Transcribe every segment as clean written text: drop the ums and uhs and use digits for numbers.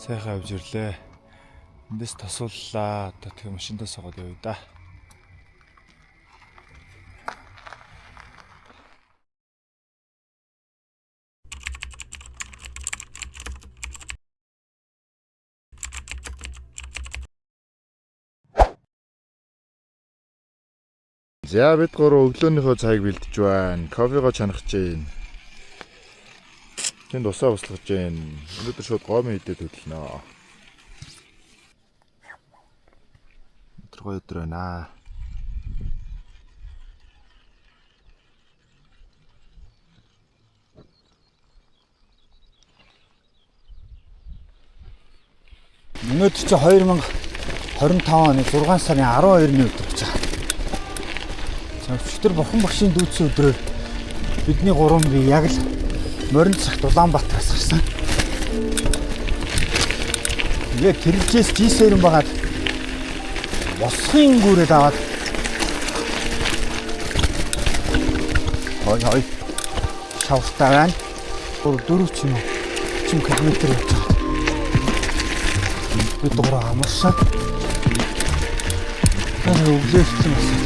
Сайхан авч ирлээ. Эндээс тосууллаа. Одоо тэгээ машиндаа суугаад явъя да. За бид гурав өглөөнийхөө цагийг бэлдэж байна. Кофего чанахж байна. Тэнд усаа услгаж байна. Өнөөдөр шууд гомын идээд хөдлөнө. Өдөр өдөр байна. Өнөөдөр чи 2025 оны 6 сарын 12-ны өдөр гэж байна. Өчигдөр бурхан багшийн дүүцсэн өдрөөр бидний гурван бие яг л морин цагт Улаанбаатараас гарсан. Тэгээд тэржээс G7 байгаад босхын гүрээд аваад хой шавтаа байна. 4 ч юм уу километр явж байгаа. Бид гурав амарсан. Тэгээд өглөөсөн байсан.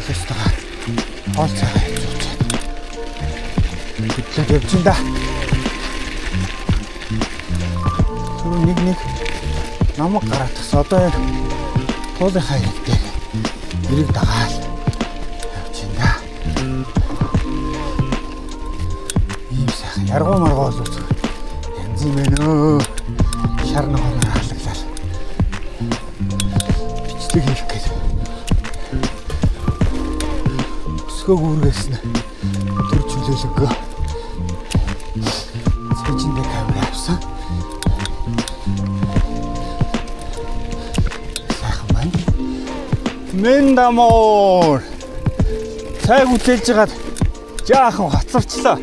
Сэстага олцоо явж байна. Битлэг явж байна да. Түр нэг намайг гараадахс одоо туулын хайртай нэрийг дагаал явж байна. Ийм сайхан яргуу маргуу л үз. Янз юм ээ. Шар ногооноор хаалглал. Бичлэг хийх гээд. Өсгөө гүргээсэн. Тэр чөлөөлөгөө. Цэжиндээ камер авсан. Сайхан байна. Мэндамор. Цайг үзэлж хагаад жаахан хоцорчлоо.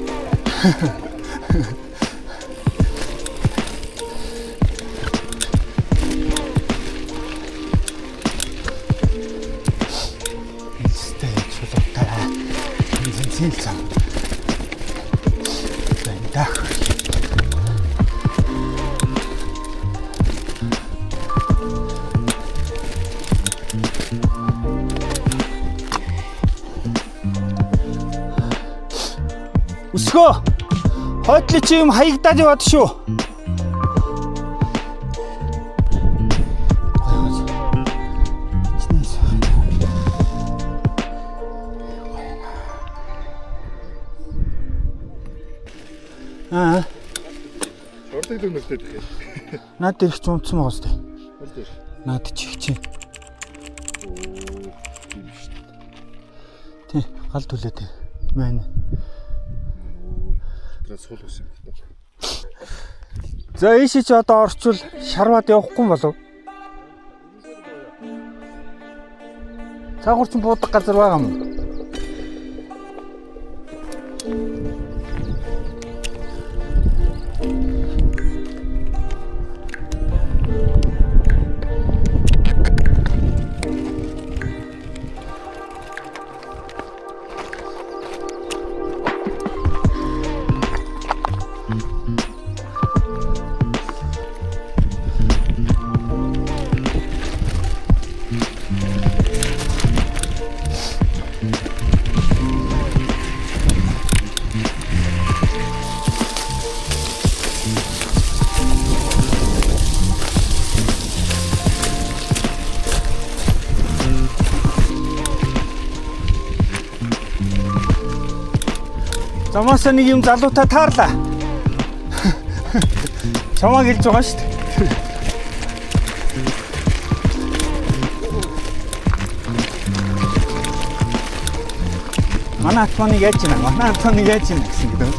Сэлцэн. Бэндах. Өсгөө. Хойдлоо чи юм хаягдаад яваад шүү. Шортыг дүнэгтэй дэх. Наад дээр их цунцсан байгаа сте. Аль дээр? Наад чих чи. Оо, тийм шүү дээ. Тий, гал түлээ тий. Мэн. Тэр сул ус юм байна. За ийшээ чи одоо орчвол шарваад явахгүй болов. Цаагуур чин буудах газар байгаа юм. Замаасаа нэг юм залуутай таарлаа. Чамаа гэлж байгаа шүү дээ. Манай атманыг яаж байна гэсэн гэдэг.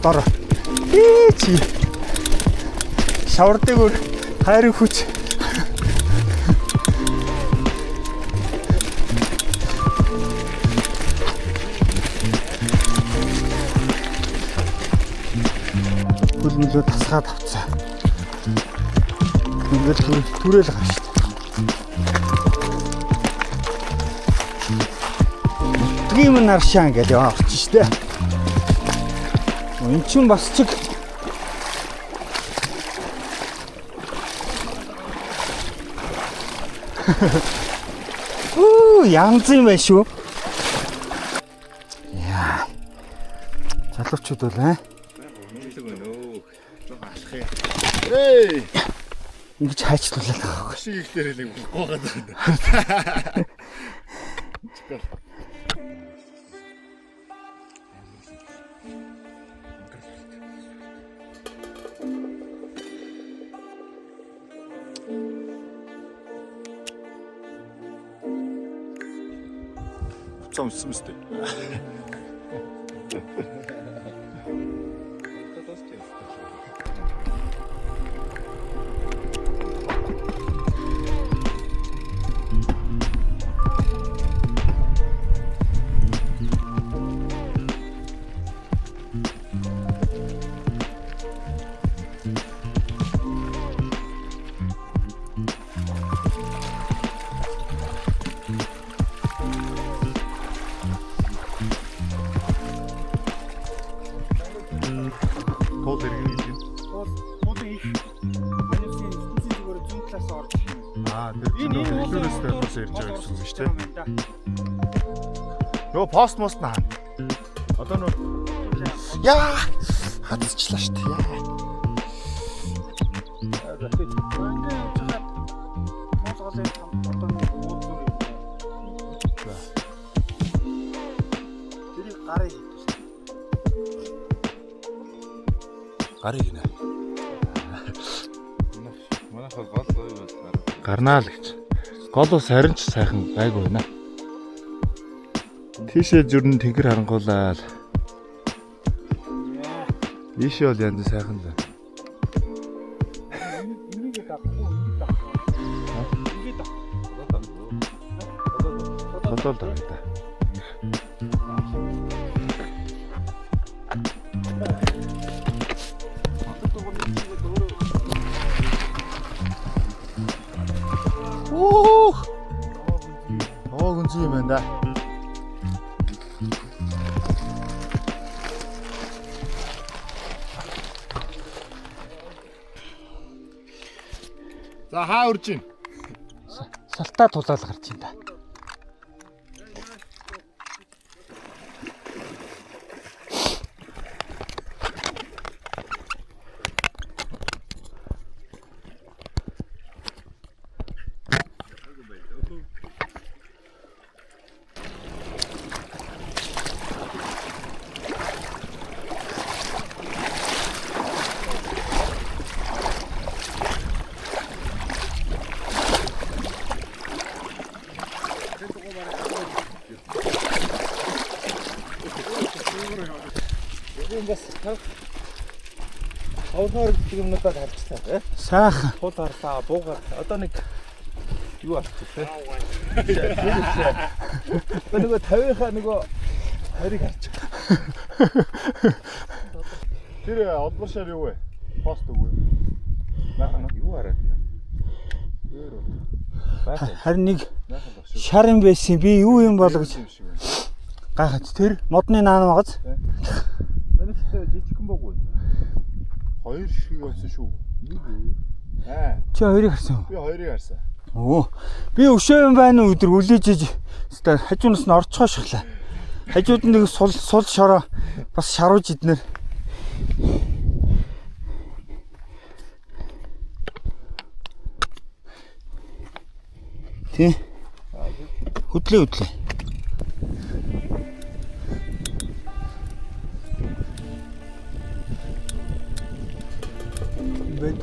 Ороор. Чи. Шавардаг өөр хайр хүч. мөлөө тасгаад авцаа. Ингээл түрээл гарч шүү дээ. Тгийм наршаан гэж яваа орчих шүү дээ. Энд чинь бас чиг янз юм байна шүү. Яа. Залуучууд бол Эй! ингэж хайчлуулаад байгаа. Шиг их дээр нэг гоогаад байна. Цом смысл. Тол иргэн гэж юм. Уулын их маневсын ертөнцийн зүгээр зүүн талаас орж ирсэн. Тэр чинь төлөвлөрөөс тайлбарлаж ярьж байгаа гэсэн үг шүү дээ. Нөгөө пост мост наа. Одоо нөгөө яа хатчихлаа шүү дээ. Гарыг гинэ. Манайх гол гоё байна. Гарнаа л гэж. Гол ус харин ч сайхан гайгүй байна. Тийшээ зүрн тэнгэр харангуулаад. Ийшээ бол янз сайхан л байна. Энийг авахгүй энийг авахгүй. Ингээд Тодол даа та. Гүнзгий юм байна да. За хаа үрж ийн? салтаа тулаал гарч ин да. Хавнаар гэдэг юмнуудад харчихлаа тий. Сайхан. Тул харлаа, буугаар. Одоо нэг юу арчих тий. Одоо нөгөө 50-ийнхаа нөгөө 20-ыг харчих. Тэр олбор шар юу вэ? Пост үгүй. Наахан юу хараад байна? Харин нэг шар юм байсан. Би юу юм бол гэж гайхаж. Тэр модны наан багаз. Танайс жижигхэн боггүй. Хоёр шиг явсан шүү. Чи хоёрыг харсан уу? Би хоёрыг харсан. Оо. Би өшөө юм байна уу өдөр үлээж хажуунаас нь орцгоо шахлаа. Хажууд нэг сул шороо бас шарууж иднэр. Тэ. Хөдлөө. Бэд.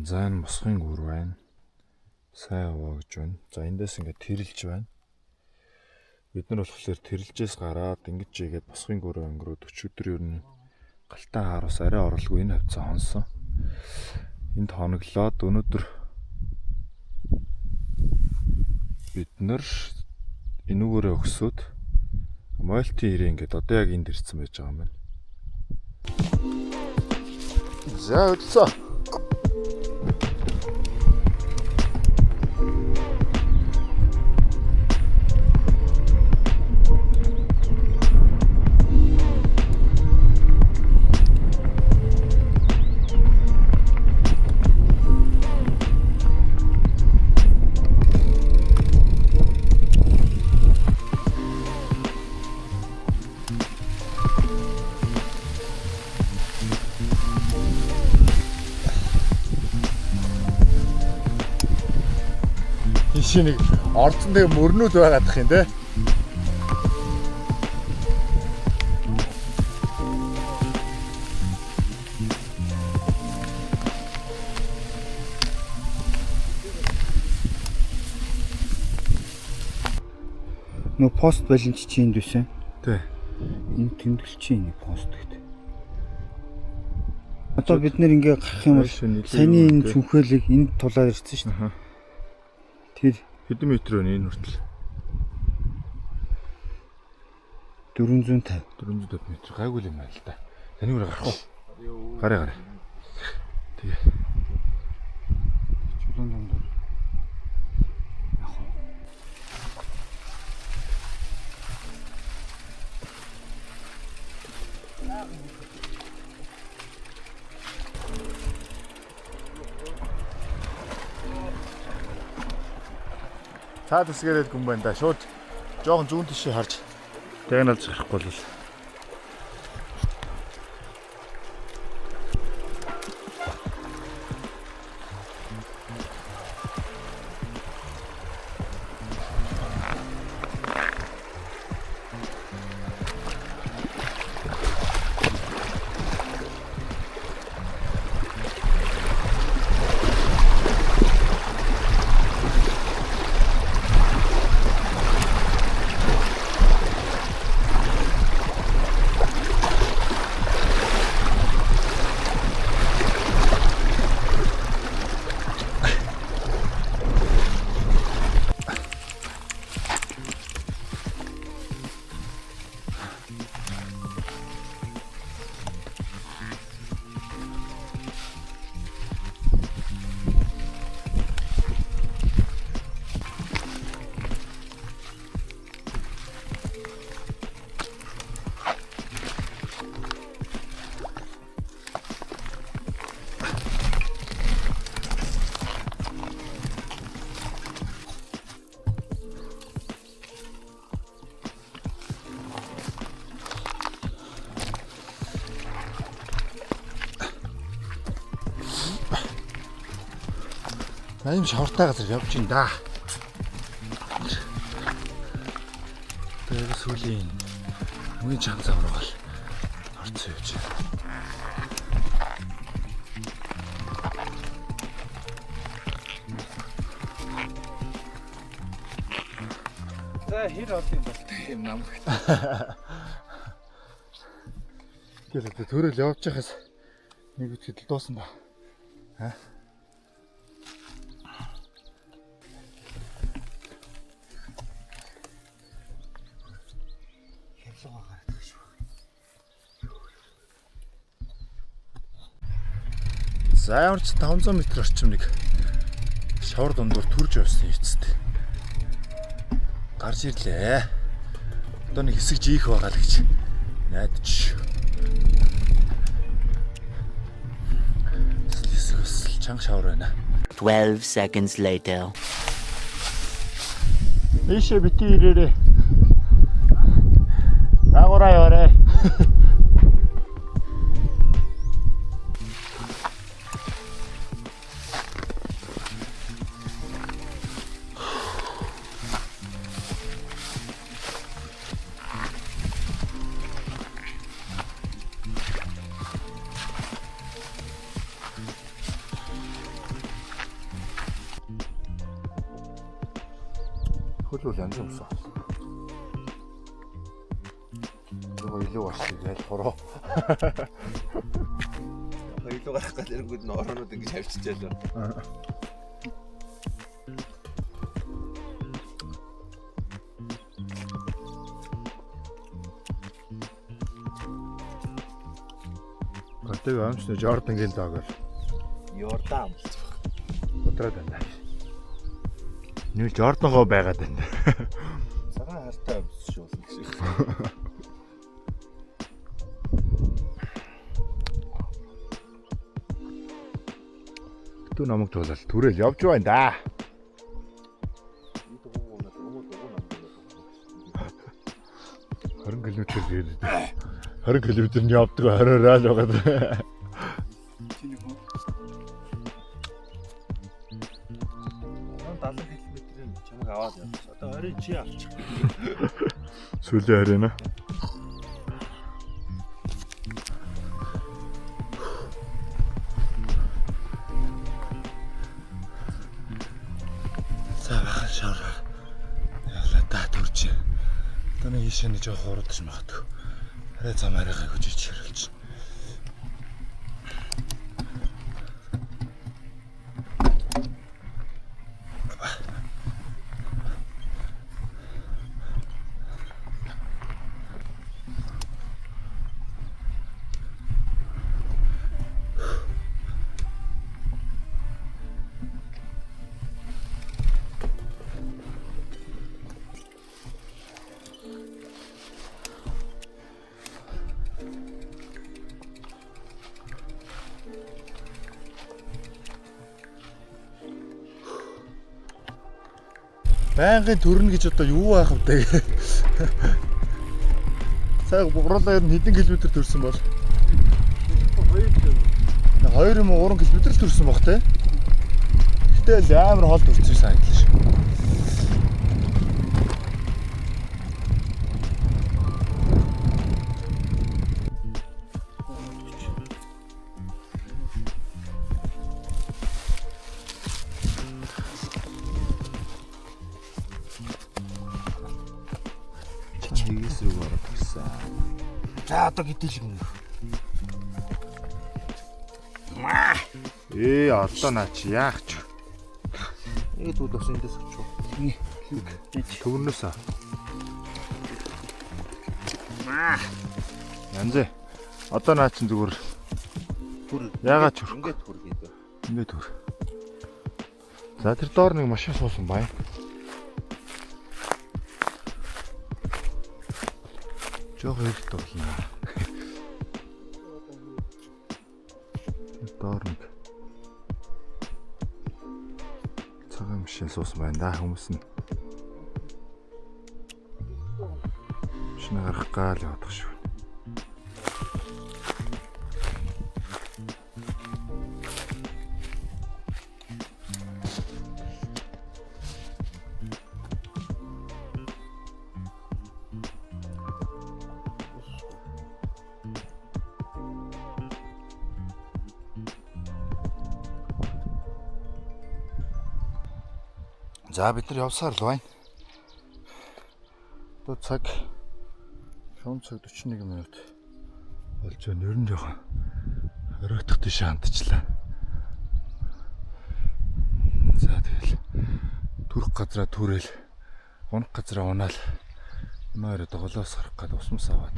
За энэ босхын гүр байна. Сайн яваа гэж байна. За эндээс ингээд тэрэлж байна. Бид нар болохоор тэрэлжээс гараад ингэж игээд босхын гүрээ өнгөрөөд 40 өдөр ер нь галтаа хаараас арай орлого энэ хавцаа хонсон. Энд хоноглоод өнөөдөр бид нар энүүгээрээ өгсөд Мольтын ирээ ингээд одоо яг энд ирсэн байж байгаа юм байна. За өдөлсөө. Нэг ордон дээр мөрнүүд байгаадах юм те. Нөө пост балинч чи энд байсан. Тий. Энэ тэмдэглэлийн нэг пост гэдэг. Одоо бид нэр ингээ гарах юм бол саяны энэ цүнхээлийг энд тулаад ирсэн шүү дээ. Тэр хэдэн метр вэ энэ хүртэл? 450 метр гайгүй юм байна л да. Таны үрэ гарах уу? Гараа. Тэгээ. чулуун дондор. Та төсгөрөөд гүн байна да. Шууд жоохон зүүн тишээ харж диагоналж гарахгүй бол. Аим шортой газар явж ин да. Тэр сүлийн үний чанцаа оргол орцсон явж байна. За хэр бол юм бол тийм намх. Тэгэл төрөл явж байхаас нэг үтгэл дуусан ба. Аа. За ямар ч 500 м орчим нэг шавар дундуур төрж явсан эцэст. Гарч ирлээ. Одоо нэг хэсэг жиих байгаа л гэж найдаж. Хэсэг чанга шавар байна. 12 seconds later. Ийшээ бити ирээрээ. Дагаараа яваарэ. бол янз юмсан. Нөгөө илүү барсыг ялхороо. Хоёулаа гарах гал эрэнгүүд нь ороонууд ингэж хавччихжээ л. Гатыг амсны Jordan-гийн даагаар Йордан болж байна. удраад байна. Нэг Jordan-гоо байгаад байна. Цагаан хартай өмсөж болно гэж. Түү намайг туулаад түрэл явж байна да. 20 км гээд 20 км нь явдаг 20 раал байгаад. Нам 70 км-ийн чамайг аваад явчих. Одоо 20 чи авчих. Сүлээ харина. Савахан шар. Яла та төрч. Тэний хишээний жоох урдч магадгүй. Арай зам арайгаа хүжиж хэрэлж. Байнгын төрнө гэж одоо юу байх вэ? Цаг бугруулаа ер нь хэдэн километр төрсөн бол? 2 юм уу 3 км төрсөн баг те. Гэтэл амар хол төрсөн санагдаж ш. Чигээс рүү ороод ирсэн. За одоо гэдэл юм. Одоо наа чи яах ч. Эд үл бас эндээс очив. Төвнөөс. Янзэ. Одоо наа чин зүгээр Түр. яагаад ч хөрөх. Ингээд түр гэдэг. Ингээд түр. За тэр доор нэг машин суусан бай. Жог их тоохна. Доор нэг цагаан машин суусан байна да хүмүүс нь. Шинэ гарах гал явах шүү. За бид нар явсаар л байна. Одоо цаг 7:41 минут болж байна. Ер нь жоохон оройтох тийш хандчихлаа. За тэгэл түрх газраа түрэл, унах газраа унаал. Нойроо доголоос гарах гээд усмас аваад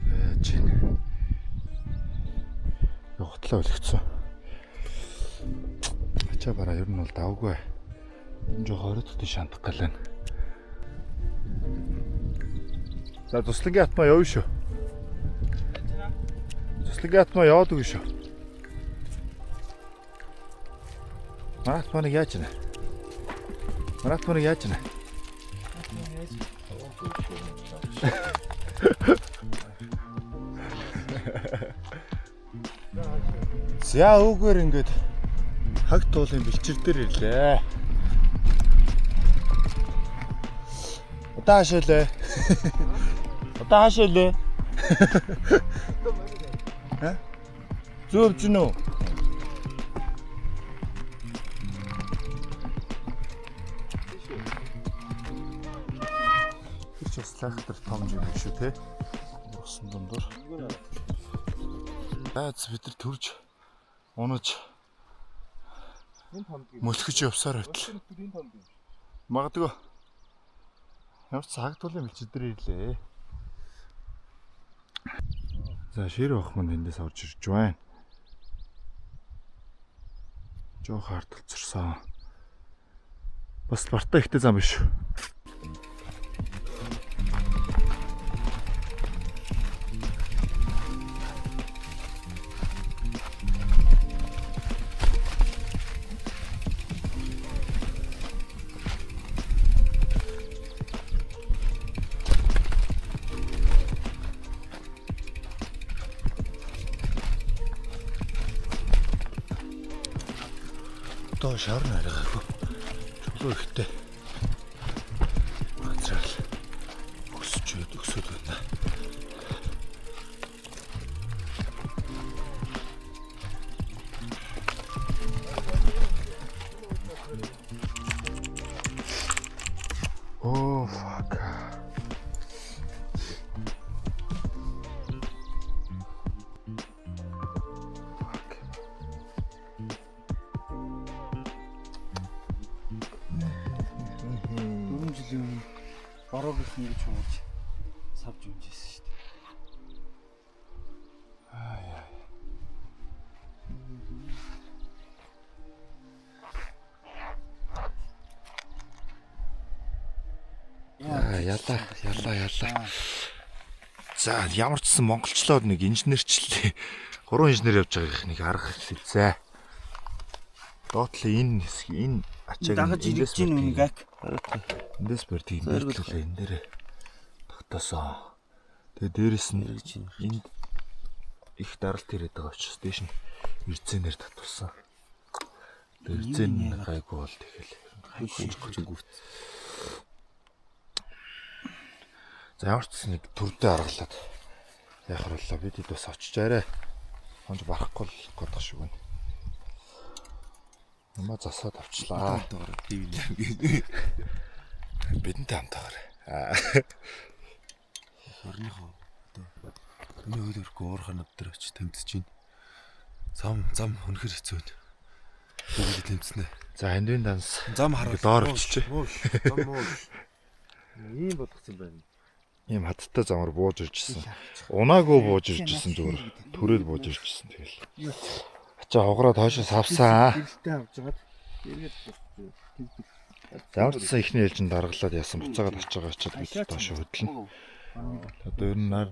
байж байна. Явахтлаа өлгцсөн. Ачаа бараа ер нь бол давгүй. Энэ жоо оройтох тийш хандах галаа. За туслагийн атмаа явна шүү. Туслагийн атмаа яваад үгүй шүү. Марат маныг яаж нэ? Марат маныг яаж нэ? За өвгөр ингээд хаг туулын бэлчир дээр ирлээ. Удаа хашаалаа. Удаа хашаалаа. Ха? Зөөвч нөө. ч бас лайхтар том жиг шүү те. Ургасан дундуур. Баац бид нар төрж унаж мөлхөж явсаар байтал. Магадгүй. Ямар ч цагтуулын мэлчдэр ирлээ. За шир авах манд эндээс орж ирж байна. Жох харталцсан. Бас Спарта ихтэй зам биш. Одоо шар нарайгаагүй. Чулуу ихтэй. Газрал өсөд байна. Oh fuck. Баруун гэх нэг чууж савж юмжсэн шүү дээ. Ялла. За ямар ч сан монголчлоод нэг инженерчлээ. 3 инженер явж байгаа их нэг арга хэлцээ. Доотлын энэ хэсэг энэ ачааг дагаж ирж гин үнгак. Эндээс бэртийг нэрдлээ энэ дээр тогтоосоо. Тэгээ дээрэс нь энд их даралт ирээд байгаа учраас дээш нь ирцэнээр татуулсан. Ирцэн гайгүй бол тэгэл гайгүй. За ямар ч нэг төрдөө аргалаад яхаар боллоо бид хэд бас очиж арай. Хонж барахгүй л годох шиг байна. Нама засаад авчлаа. Бидэнтэй хамтаагаар. Орныхоо одоо миний хөл өрхөө уурхаа навдар очиж тэмцэж байна. Зам өнөхөр хэцүү байна. Тэгээд тэмцэнэ. За эндвийн данс зам хараад доор очиж. Зам муу. Ийм болгосон байна. Ийм хаттай замаар бууж иржсэн. Унаагүй бууж иржсэн зүгээр. Төрөөл бууж иржсэн тэгэл. Ачаа хугараад хоошоо савсан. Гэрэлтэй авч жагаад эргээд ямар ч сан ихний ээлжинд даргалаад яасан буцаагаад очиж байгаа очиад бид доошоо хөдлөн. Одоо ер нь нар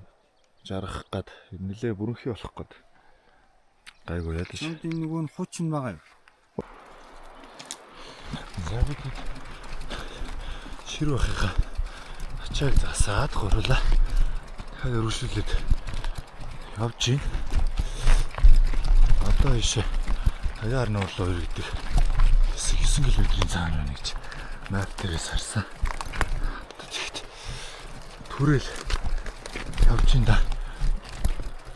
жаргах гад нэлээ бүрэнхий болох гад. Гайгүй яа дэш. энэ нөгөө нь хуучин байгаа юм. За бид шир бахыгаа ачааг засаад гурлаа. Дахиад өргөжлүүлээд явж гин. Одоо ишээ хаяар нуурлаа 2 гэдэг 9 км-ийн цаана байна гэж мап дээрээс харсан. Түрээл явж ин да.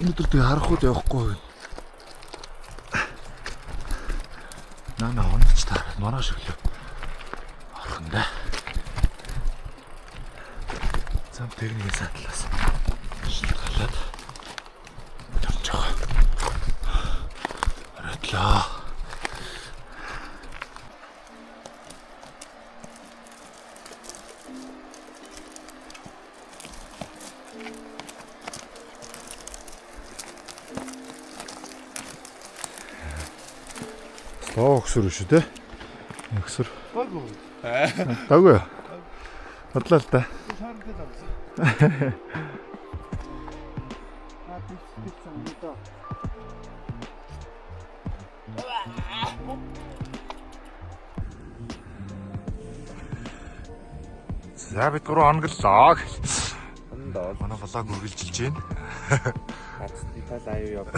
Өнөөдөр тэг харахгүй явахгүй. Нана онч таар маргааш өглөө орхон да. Зам тэрний сатлаас шилгалаад явж байгаа. Ородлоо. Огсор шүү дээ. Огсор. Даггүй. Бодлоо л да. За бид 3 хонглоо. Манай влог үргэлжилж байна. Ацтал аюу яваа.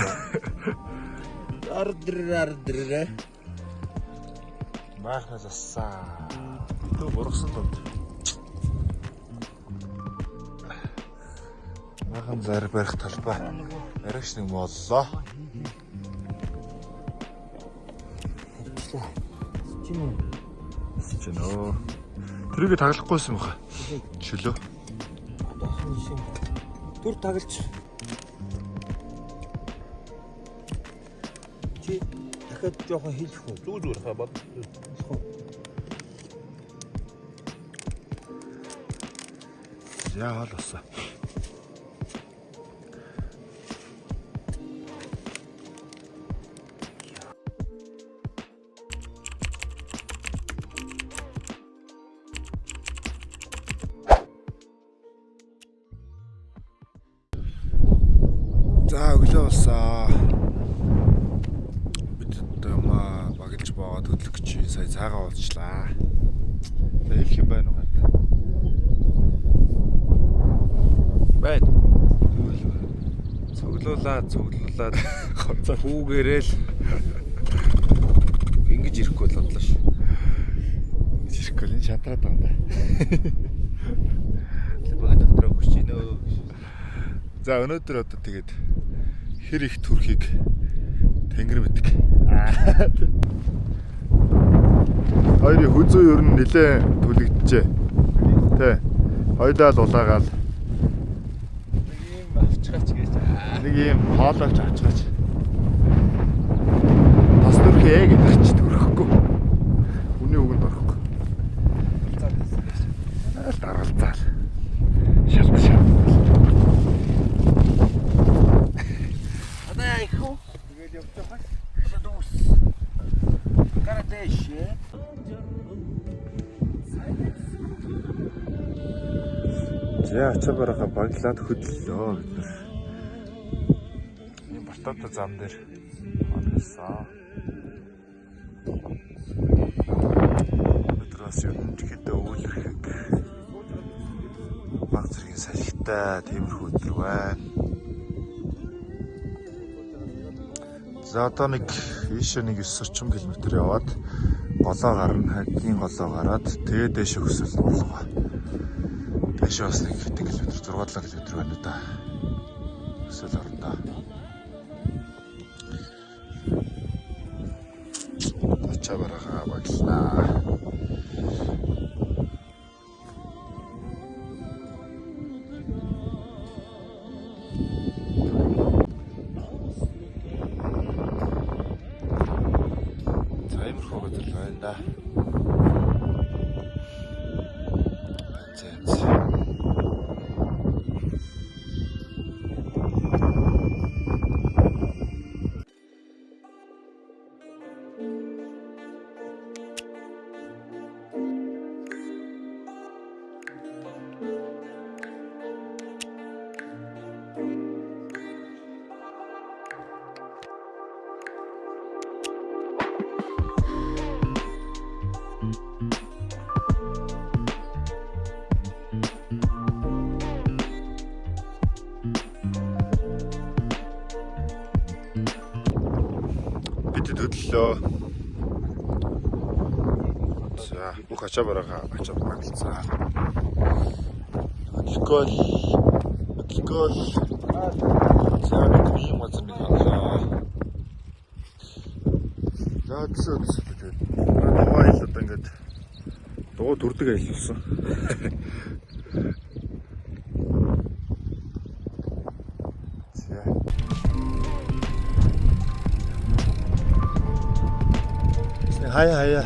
Ардр. Махнаас ассаа. Төө ургасан дунд. Махан зар барих талбай. Аригч нэг боллоо. Чинөө. Тэрийг таглахгүйсэн баха. Чөлөө. Түр тагалж. Чи дахиад жоохон хийх үү? Зүгээр хаа бод. Яа болоо. За өглөө болсоо. Бид одоо багилж боод хөдлөх гэж сая цаагаа уулзлаа. За хэлэх юм байна уу хаа? Байн. Цуглуулаад хүүгээрэл ингэж ирэхгүй л бодлоо ш. Жиркөл энэ шантраад байгаа юм да. Багт дотроо хүч гинөө. За өнөөдөр одоо тэгээд хэр их төрхийг тэнгэр мэддэг. Хоёрын хүзүү ер нь нэлээ түлэгдэжээ. Тэ. Хоёлаа л улаагаал. Ийм авчгаач гэж. Нэг юм хоолойч авчгаач. Тас төрхөө гэдэг чи төрөхгүй. Үний үгэнд орохгүй. Цаад байсан гэж. Аль даргалзаал. Шалт. Одоо ихүү. Тэгэл явчих хаа. Одоо дуус. Каратэш. За ачаагараа баглаад хөдлөлөө бид нар. Энэ бартата зам дээр онлоо. Өдрөөс юм тэгэхдээ өвлөрхийг баг зэргийн салхитай тиймэрхүү өдөр байна. За одоо нэг ийшээ нэг 9 км яваад голоо гарна, хагийн голоо гараад тэгээ дээшээ өсвөл болгоо. Дээшээ бас нэг хэдэн километр 6-7 км байна да. Өсвөл орно. Ачаагараа баглаа. Таймерхоо өдөр байна да. Зэнц. Бид хөдлөлөө. За бүх ачаагараа ачаад багцаа. Алкогол. За нэг юм газар нэг ханлаа. За тэгээд нөгөө айл одоо ингээд дуу төрдөг айл болсон. За хаяа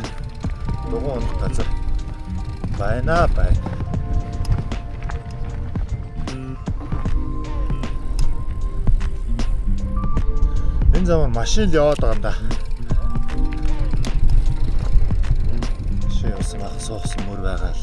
дугуй унах газар байна. Энэ зам машин л яваад байгаа юм да. Машин явсан суусан мөр байгаа л.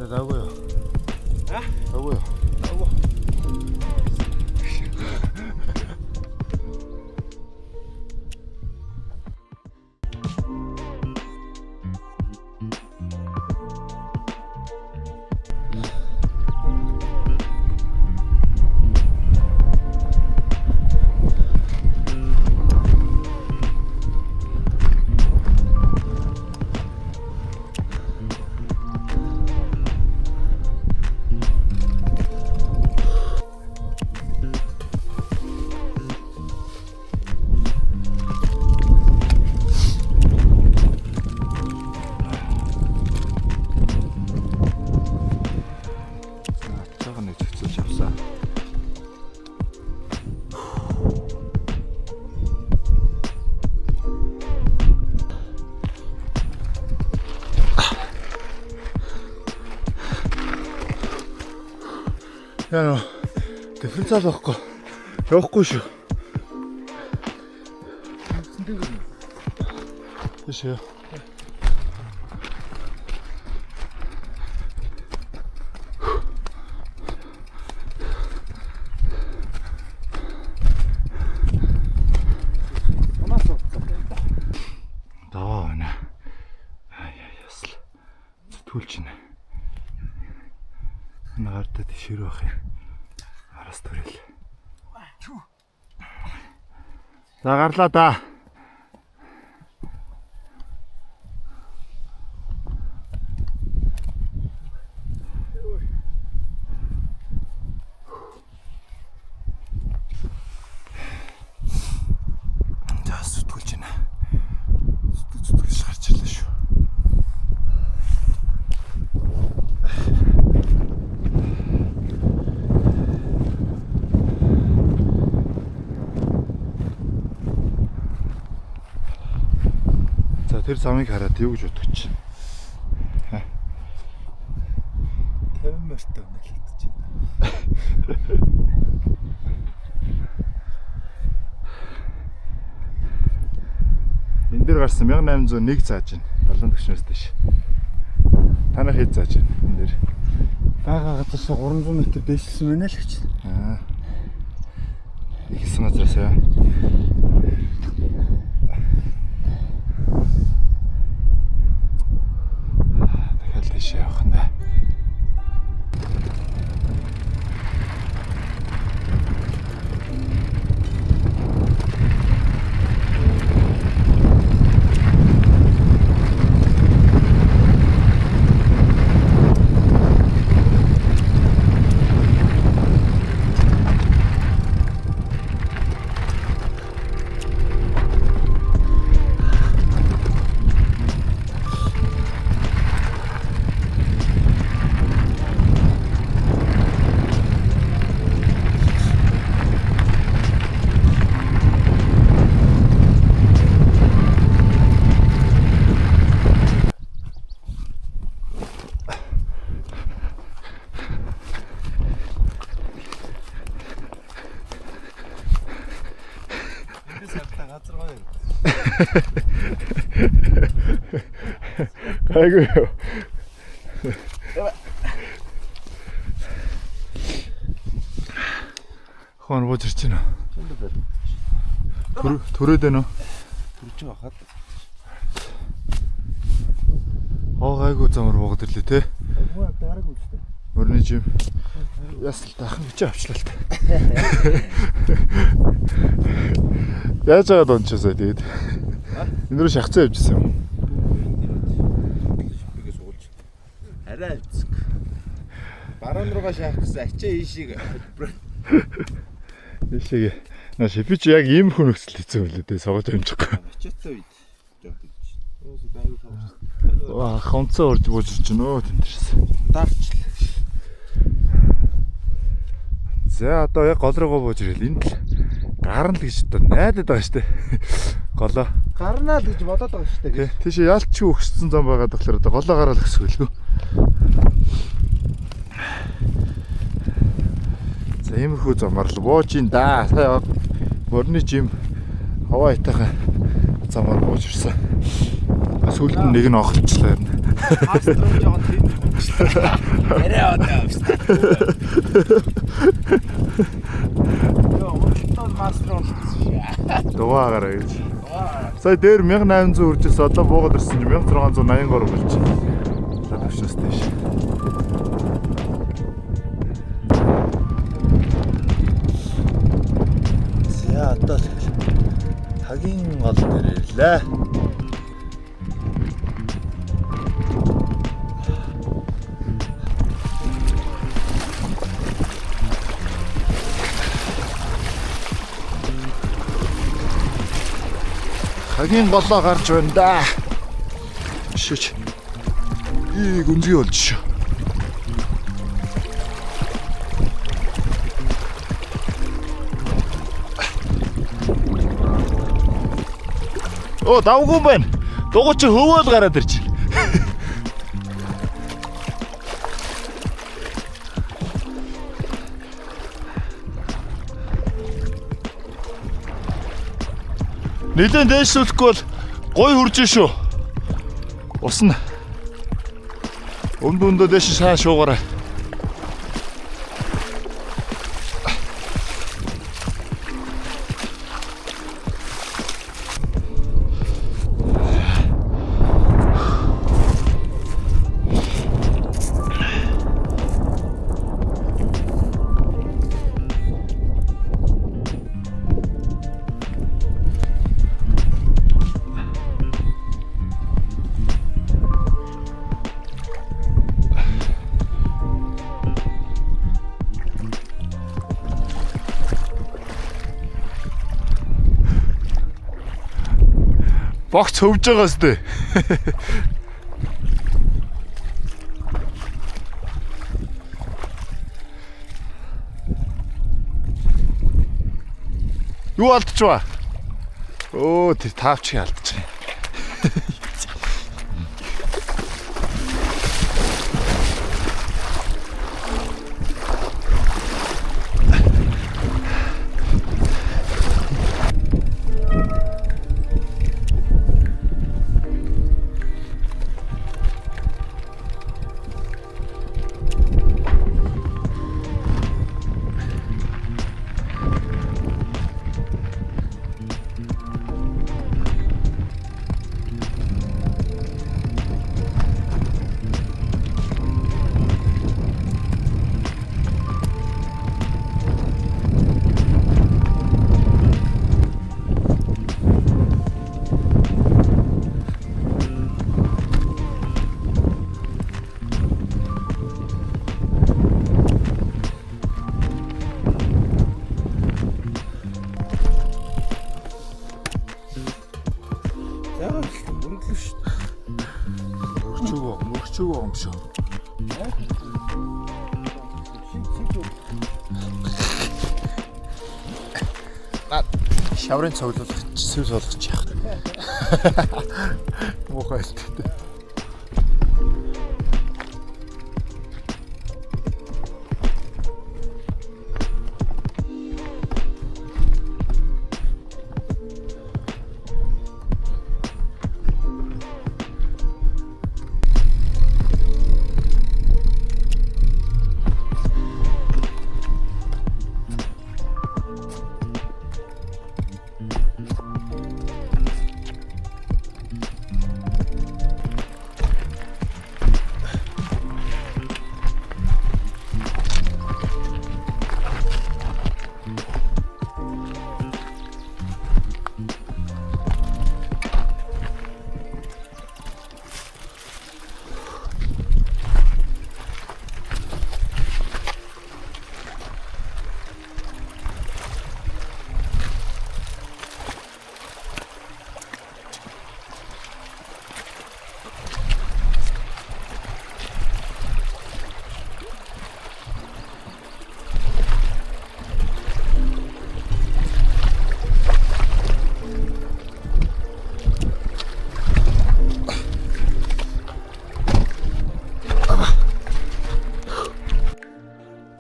Даггүй юу? яа дифференциал байхгүй. Явахгүй шүү. Тийш яа. Даваа нэ. Ясл. Зүтгүүлж байна. Наард тийшэр байх юм. Араас төрөл. За гарлаа да. За зүтгүүлж байна. Зүтгүүлж гарч ирлээ шүү. За тэр замыг хараад юу гэж бодож чинь? 50 мөртөө нэлээд чинь. Энд дээр гарсан 1801 зааж байна. 70 төгснөөс дэш. Танах хэд зааж байна энэ дээр? Бага газраас 300 м дэвшилсэн байна л гэж. Аа. Ихсэн газраас яа. Дахиад тийш явах нь да. Айгүй. Хон бууж ирж байна. Төрөөд байна уу? Төрж байгаа хаад. Гайгүй замаар буугаад ирлээ те. Хөө дарааг үзтээ. Мөрний жим. Ясал тахан бичээ авчлаа л та. Яаж байгаа дончосоо тэгээд. Энэ рүү шахацаа явжсэн юм. Шипгээ суулж. Арай авцсан. Баруун руугаа шаах гэсэн ачаа ийшийг хөдөлбөр. Ийшээ. На шипич яг ийм хүн нөхцөл хийсэн байлээ те. Согож амжихгүй. Ачаатай үед. Өөс гайгүй сууж. Ваа, хонцоо урж бууж ирж байна өө тэндэрс. Даарчлаа. За одоо яг гол руугаа бууж ирэл. Энд л гарна л гэж одоо найдаад байгаа штэ. Голоо. Гарнаа л гэж бодоод байгаа шүү дээ. Тийш яалч өгсөн зам байгаа болохоор одоо голоо гараал гэсвэлгүй. За иймэрхүү замаар л бууж ин да. Сая мөрний жим хаваа итаха замаар бууж ирсэн. Сүүлд нь нэг нь огтлчлаа юм. Мастер жоохон тийм. Арай одоо. Йоо, мөн мастер шээ. Дугаараа гэж. Сая дээр 1800 үржээс одоо буугаад ирсэн чинь 1683 болж байна. За төвшөөс дэш. За одоо хагийн гол дээр ирлээ. Хагийн голоо гарч байна да. Шүч. Гүнзгий болж шүү. Оо, давгүй байна. Дугуй чи хөвөөл гараад ирж байна. Нилээн дээшлүүлэхгүй бол гой хурж шүү. Ус нь өмдөндөө дээш шаа шуугаарай. Богц хөвж байгаа сте. Юу алдчихва? Оо тэр таавчиг алдчих. Мөрчөг байгаа юм шүү. Шаврын цоглуулах сэв болгочих яах. Муухай л дээ.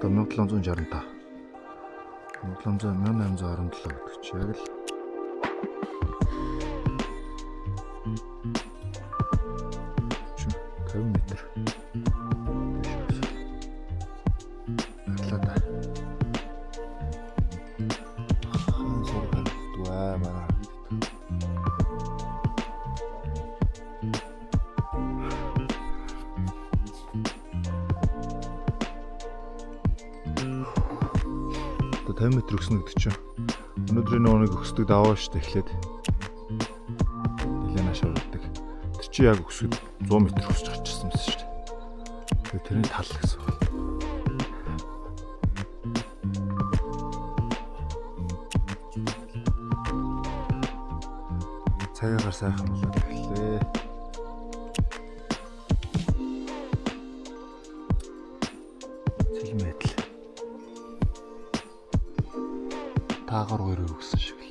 Одоо 1765. 1817 гэдэг чи яг л 50 метр. Атлаа. Сурган дуа маа. Одоо 50 метр өгснө гэдэг чинь өнөөдрийн нэг өсдөг даваа штэ эхлээд нэлээд нааш урагдаг. Тэр чи яг өсгөд 100 метр өсч гарчихсан байсан штэ. Тэгээ тэрний тал гэсэн. Цагаагаар сайхан болоод эхлэе. Цэлмэдл. Таагаар өрөө өгсөн шиг л.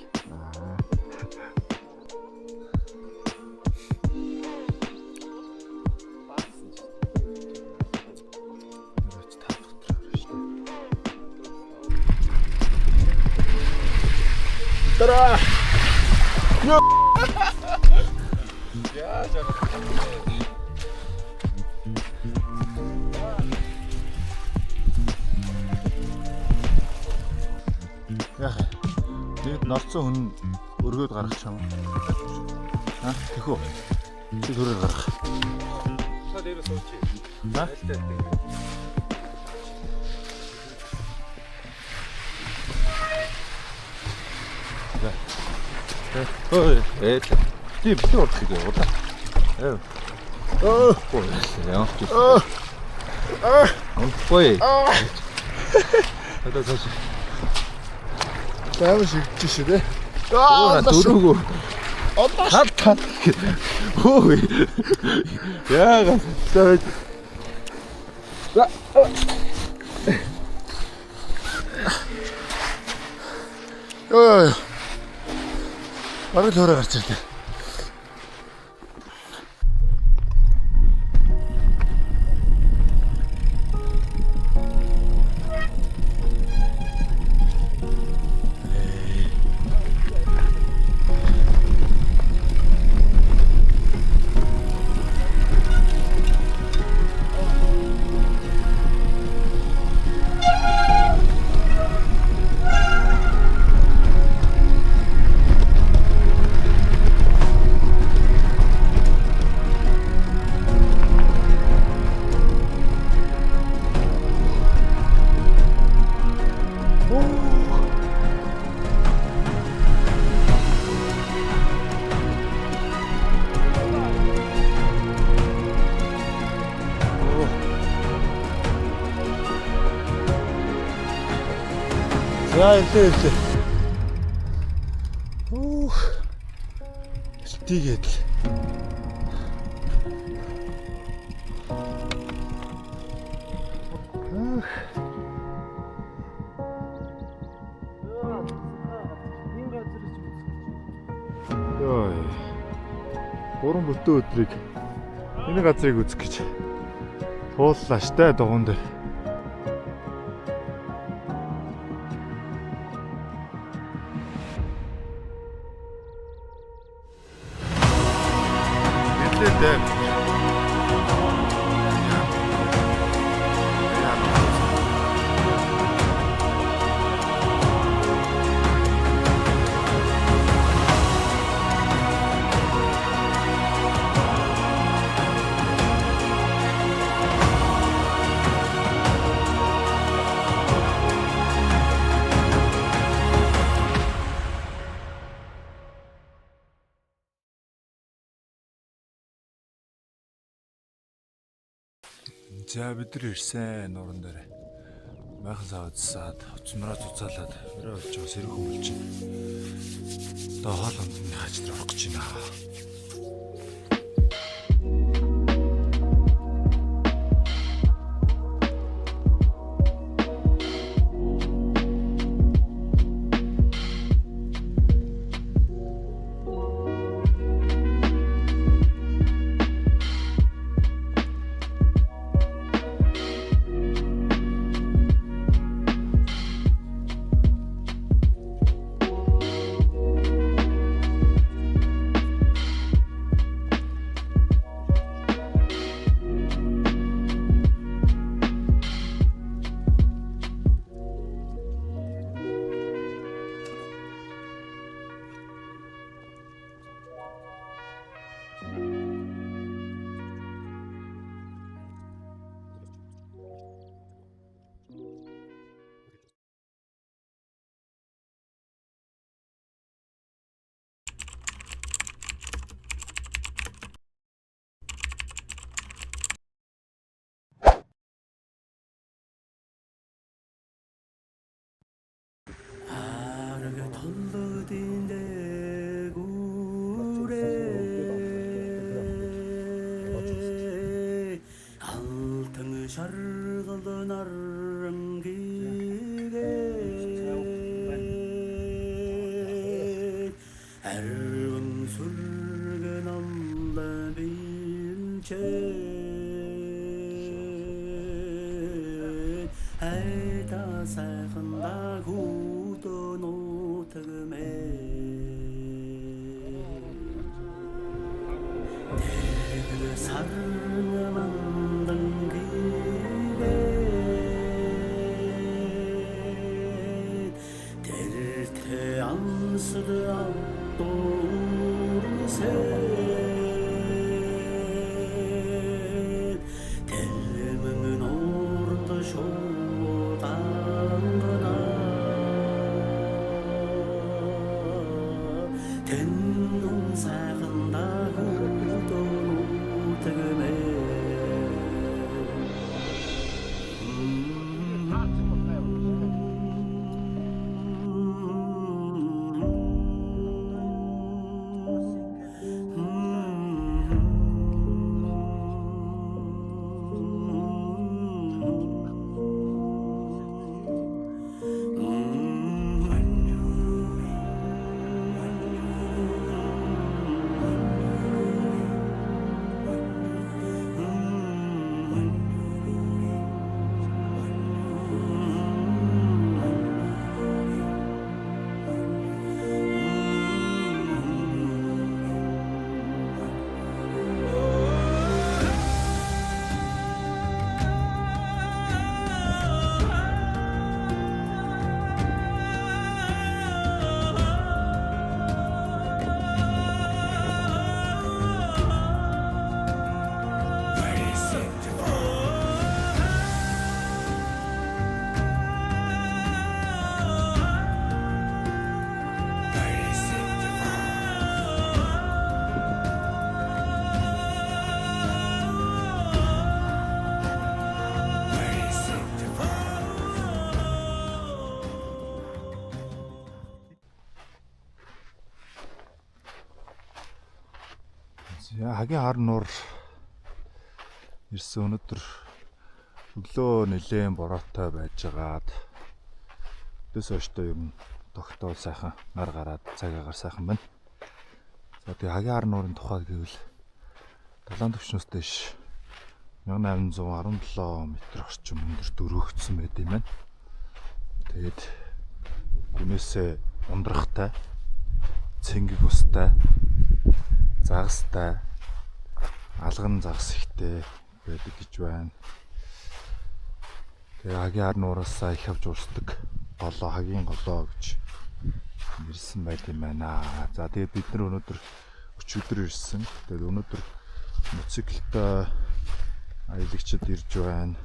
Тара! Яах вэ? Нэг норцсон хүн өргөөд гаргах чам. Тэхүү. Чи төрөөр гарах. Та дээрээ суучих. За. Ой, тийм битүү урдах гэдэг удаа. Ой, яа. Ой. Одоо цааш. Таамаг шигдэж шүү дээ. Дөрөөгөө. Одоо Хат. Ой. Яагаад цааш. Ой. Бараг төрөө гарч ирлээ. За илээ. Илтийгээд л. Йой. Гурван бүтэн өдрийг энэ газрыг үзэх гэж тууллаа штэ дугуун дээр. За бид нар ирсэн нуран дээр майхан савдсаад уцмараа цуцаалаад өрөө болж байгаа сэрэг хүмүүлж байна. Одоо хоол амтны хаач дээр орох гэж байна. Şarkılı narıngiye Ervin sürgün Allah bilçe Hayta sayhında kudun otıgme 닮은 오름도 쇼당거나 된 сайхан дагуулд утгэмээ Хагийн хар нуур ирсэн өнөдөр өглөө нэлээд бороотой байжгаад дэс өштэй юм тогтоол сайхан нар гараад цаг агаар сайхан байна. За тэгээ хагийн хар нуурын тухай гэвэл далайн түвшнөөс дэш 1817 м орчим өндөр дөрвөгдсөн байт юм байна. Тэгээд гүнээсээ ундрахтай, цэнгэг устай, загастай, алган загас ихтэй байдаг гэж байна. Тэгээ хагийн хар нуураасаа их авч уусдаг голоо, хагийн голоо гэж ирсэн байт юм байна. За тэгээд бид нар өнөөдөр өчигдөр ирсэн. Тэгээд өнөөдөр моциклтай аялагчид ирж байна.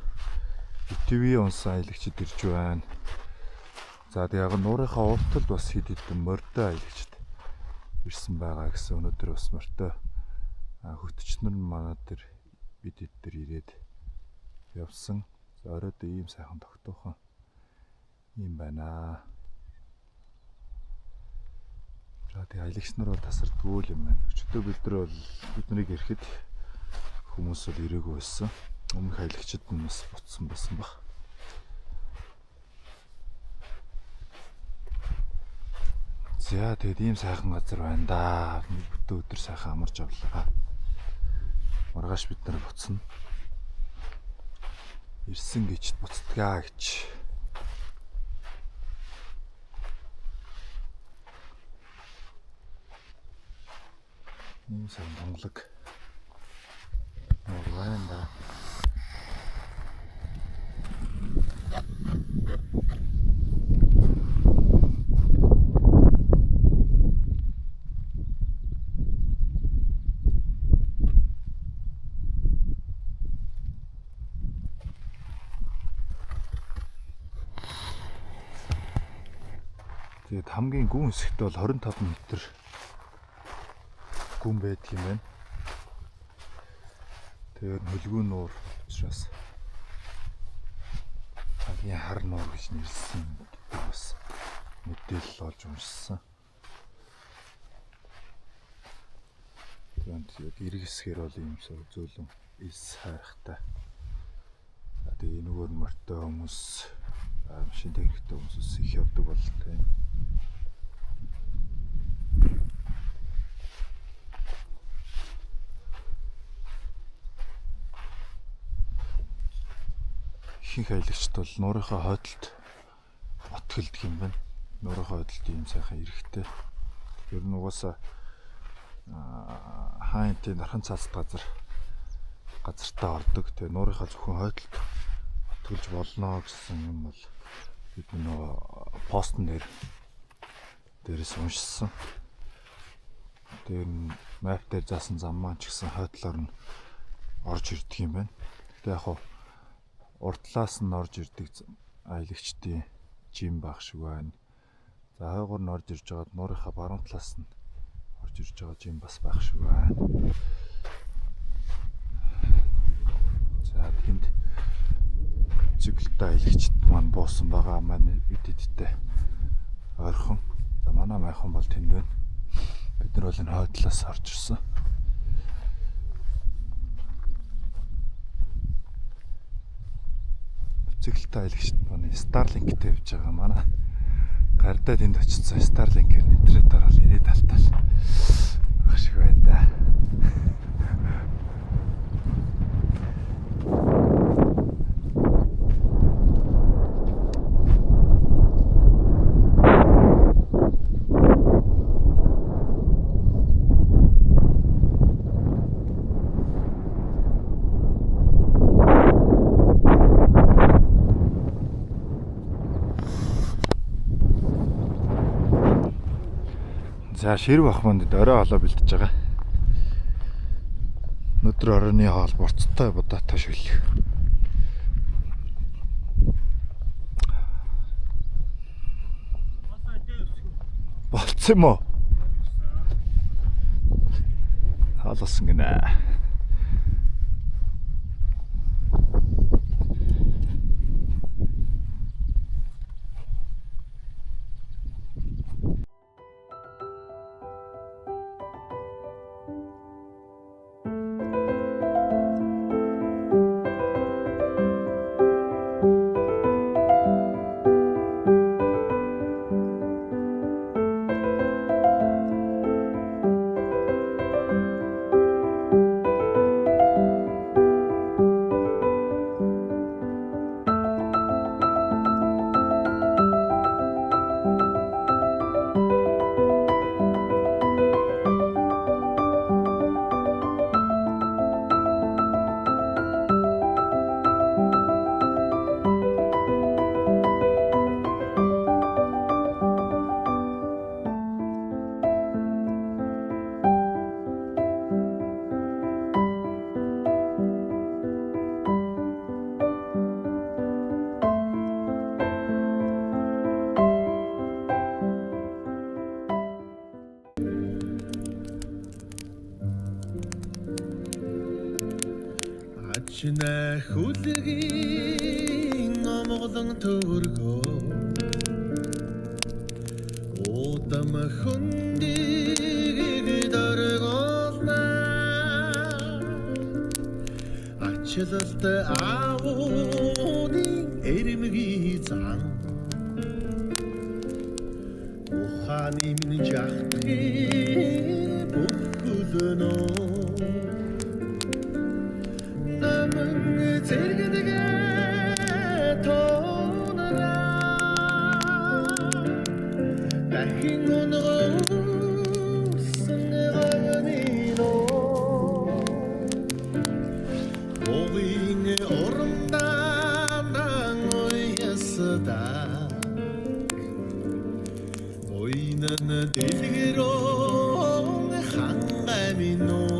ТV унсан аялагчид ирж байна. За тэгээд яг нуурынхаа урталд бас хэд хэдэн морьтой аялагчид ирсэн байгаа гэсэн өнөөдөр бас морьтой хөгтчнөр нь манай дээр бид хэд дээр ирээд явсан. За оройд ийм сайхан тогтоохон юм байна. За тэгээ аялагч нар бол тасардгүй юм байна. Өчигдөр бид нар бол бид нарыг ирэхэд хүмүүс бол ирээгүй байсан. Өмнөх аялагчид нь бас буцсан байсан баг. За тэгээд ийм сайхан газар байна да. Нэг бүтэн өдөр сайхан амарч авлаа. Маргааш бид нар буцна. Ирсэн гэж буцдгаа гэж. Ийм сайхан донглог. Байна да. Тэгээд хамгийн гүн хэсэгт бол 25 м гүн байдаг юм байна. Тэгээд хөлгүй нуур учраас хагийн хар нуур гэж нэрлсэн гэдэг бас мэдээлэл олж уншсан. Тэгээд эрг хэсгээр бол ийм зөөлөн ис хайхтай. Тэгээд энэгээр морьтой хүмүүс машин техниктэй хүмүүс их явдаг болтой. Ихэнх аялагчд бол нуурынхаа хойдолд отгэлдэг юм байна. Нуурынхаа хойдолд ийм сайхан эрэхтэй. Ер нь угаасаа хаант нархан цаацд газартаа ордог. Тэгээ нуурынхаа зөвхөн хойдолд отгэлж болно гэсэн юм бол бид нөгөө пост нэр дээрээс уншсан. дээр нь map дээр заасан зам маань ч гэсэн хойтлоор нь орж ирдэг юм байна. Гэтэ яг урдлаас нь орж ирдэг аялагчдын жим баг шиг байна. За хойгоор нь орж ирж байгаад нуурынхаа баруун талаас нь орж ирж байгаа жим бас байх шиг байна. За тэнд циклтай аялагчд маань буусан байгаа маань үдэдтэй ойрхон. За манай майхан бол тэнд байна. Бид нар бол энэ хойдлоос орж ирсэн. Циклтай аялагчд маань Starlink-тэй явж байгаа. Манай гардаа тэнд очсон Starlink-ээр интернет орол ирээд талтал ах шиг байна да. За ширв ахманд орой олоо бэлдэж байгаа. Өнөөдөр оройны хоол борцтой будаатай шүлэх. Болцсон юм уу? Хаалсан гинэ. Ачна хүлгийн омголон төргөө Удам хүндийг дөргөлнө Ачилалт аавууны эрмэги зан Ухааны минь жахтги бүхэлнөө Зэрэгдэгэ тоонара дахин өнгөрсөн гавнино Овин оромдан ойясда Ойнан дэлгэрөө хангамино